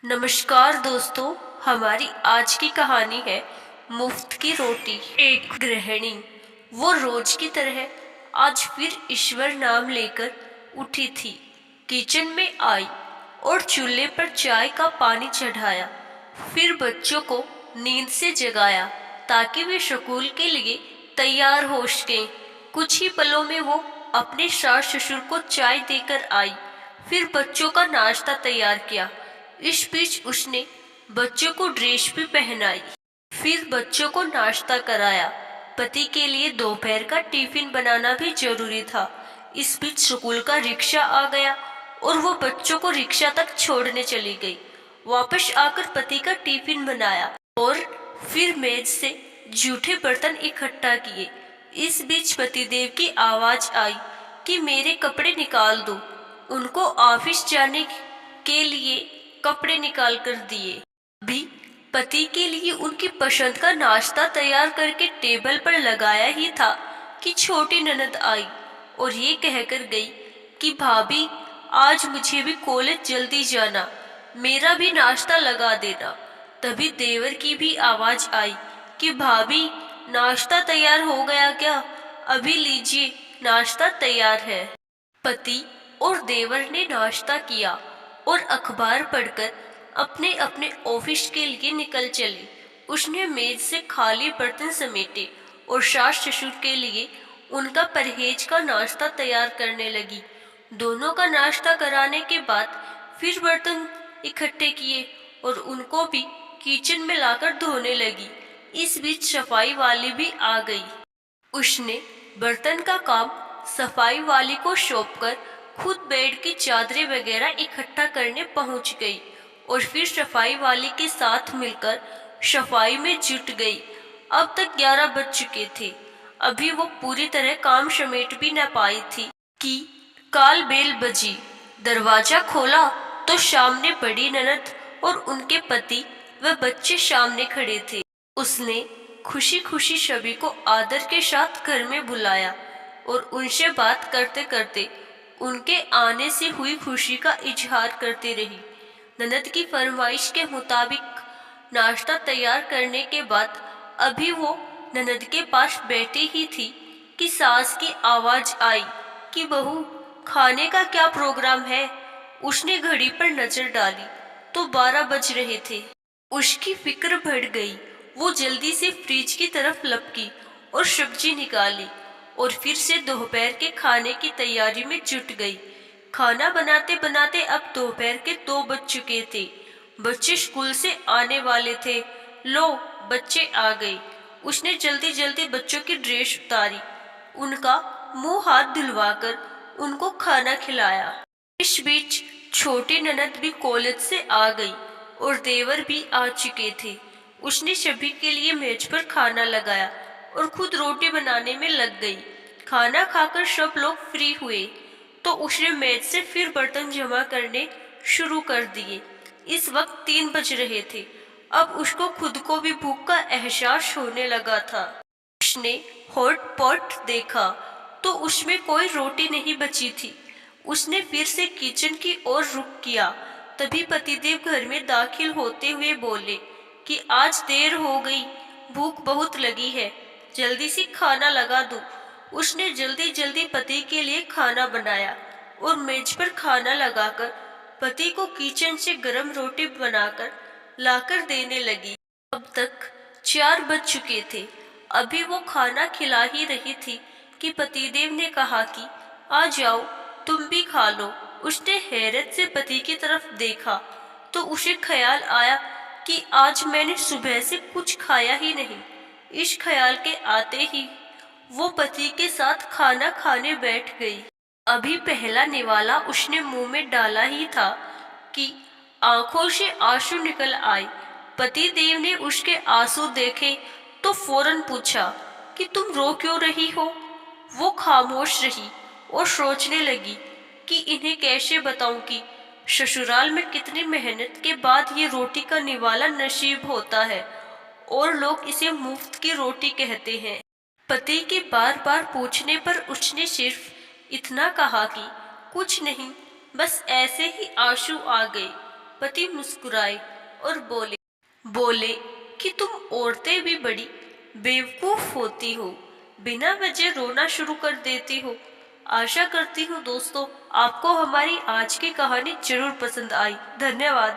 नमस्कार दोस्तों, हमारी आज की कहानी है मुफ्त की रोटी। एक गृहिणी वो रोज की तरह आज फिर ईश्वर नाम लेकर उठी थी। किचन में आई और चूल्हे पर चाय का पानी चढ़ाया। फिर बच्चों को नींद से जगाया ताकि वे स्कूल के लिए तैयार हो सकें। कुछ ही पलों में वो अपने सास ससुर को चाय देकर आई। फिर बच्चों का नाश्ता तैयार किया। इस बीच उसने बच्चों को ड्रेस भी पहनाई। फिर बच्चों को नाश्ता कराया। पति के लिए दोपहर का टिफिन बनाना भी जरूरी था। इस बीच स्कूल का रिक्शा आ गया और वो बच्चों को रिक्शा तक छोड़ने चली गई। वापस आकर पति का टिफिन बनाया और फिर मेज से जूठे बर्तन इकट्ठा किए। इस बीच पतिदेव की आवाज आई कि मेरे कपड़े निकाल दो। उनको ऑफिस जाने के लिए कपड़े निकाल कर दिए। अभी पति के लिए उनकी पसंद का नाश्ता तैयार करके टेबल पर लगाया ही था कि छोटी ननद आई और ये कहकर गई कि भाभी, आज मुझे भी कॉलेज जल्दी जाना, मेरा भी नाश्ता लगा देना। तभी देवर की भी आवाज आई कि भाभी, नाश्ता तैयार हो गया क्या? अभी लीजिए, नाश्ता तैयार है। पति और देवर ने नाश्ता किया और अखबार पढ़कर अपने अपने ऑफिस के लिए निकल चले। उसने मेज से खाली बर्तन समेटे और सास ससुर के लिए उनका परहेज का नाश्ता तैयार करने लगी। दोनों का नाश्ता कराने के बाद फिर बर्तन इकट्ठे किए और उनको भी किचन में लाकर धोने लगी। इस बीच सफाई वाली भी आ गई। उसने बर्तन का काम सफाई वाली को सौंपकर खुद बेड की चादरें वगैरह इकट्ठा करने पहुंच गई और फिर सफाई वाली के साथ मिलकर सफाई में जुट गई। अब तक 11 बज चुके थे। अभी वो पूरी तरह काम समेट भी न पाई थी कि काल बेल बजी। दरवाजा खोला तो सामने बड़ी ननद और उनके पति व बच्चे सामने खड़े थे। उसने खुशी खुशी सभी को आदर के साथ घर में बुलाया और उनसे बात करते करते उनके आने से हुई खुशी का इजहार करती रही। ननद की फरमाइश के मुताबिक नाश्ता तैयार करने के बाद अभी वो ननद के पास बैठी ही थी कि सास की आवाज आई कि बहू, खाने का क्या प्रोग्राम है? उसने घड़ी पर नजर डाली तो 12 बज रहे थे। उसकी फिक्र बढ़ गई। वो जल्दी से फ्रिज की तरफ लपकी और सब्जी निकाली और फिर से दोपहर के खाने की तैयारी में जुट गई। खाना बनाते बनाते अब दोपहर के 2 बज चुके थे। बच्चे स्कूल से आने वाले थे। लो, बच्चे आ गए। उसने जल्दी जल्दी बच्चों की ड्रेस उतारी, उनका मुंह हाथ धुलवाकर उनको खाना खिलाया। इस बीच छोटी ननद भी कॉलेज से आ गई और देवर भी आ चुके थे। उसने सभी के लिए मेज पर खाना लगाया और खुद रोटी बनाने में लग गई। खाना खाकर सब लोग फ्री हुए तो उसने मेज से फिर बर्तन जमा करने शुरू कर दिए। इस वक्त 3 बज रहे थे। अब उसको खुद को भी भूख का एहसास होने लगा था। उसने हॉट पॉट देखा तो उसमें कोई रोटी नहीं बची थी। उसने फिर से किचन की ओर रुख किया। तभी पतिदेव घर में दाखिल होते हुए बोले कि आज देर हो गई, भूख बहुत लगी है, जल्दी से खाना लगा दो। उसने जल्दी जल्दी पति के लिए खाना बनाया और मेज पर खाना लगाकर पति को किचन से गर्म रोटी बनाकर लाकर देने लगी। अब तक 4 बज चुके थे। अभी वो खाना खिला ही रही थी कि पतिदेव ने कहा कि आ जाओ, तुम भी खा लो। उसने हैरत से पति की तरफ देखा तो उसे ख्याल आया कि आज मैंने सुबह से कुछ खाया ही नहीं। इस ख्याल के आते ही वो पति के साथ खाना खाने बैठ गई। अभी पहला निवाला उसने मुंह में डाला ही था कि आंखों से आंसू निकल आए। पति देव ने उसके आंसू देखे तो फौरन पूछा कि तुम रो क्यों रही हो? वो खामोश रही और सोचने लगी कि इन्हें कैसे बताऊं कि ससुराल में कितनी मेहनत के बाद ये रोटी का निवाला नसीब होता है और लोग इसे मुफ्त की रोटी कहते हैं। पति के बार बार पूछने पर उसने सिर्फ इतना कहा कि कुछ नहीं, बस ऐसे ही आंसू आ गए। पति मुस्कुराए और बोले बोले कि तुम औरतें भी बड़ी बेवकूफ होती हो, बिना वजह रोना शुरू कर देती हो। आशा करती हूँ दोस्तों आपको हमारी आज की कहानी जरूर पसंद आई। धन्यवाद।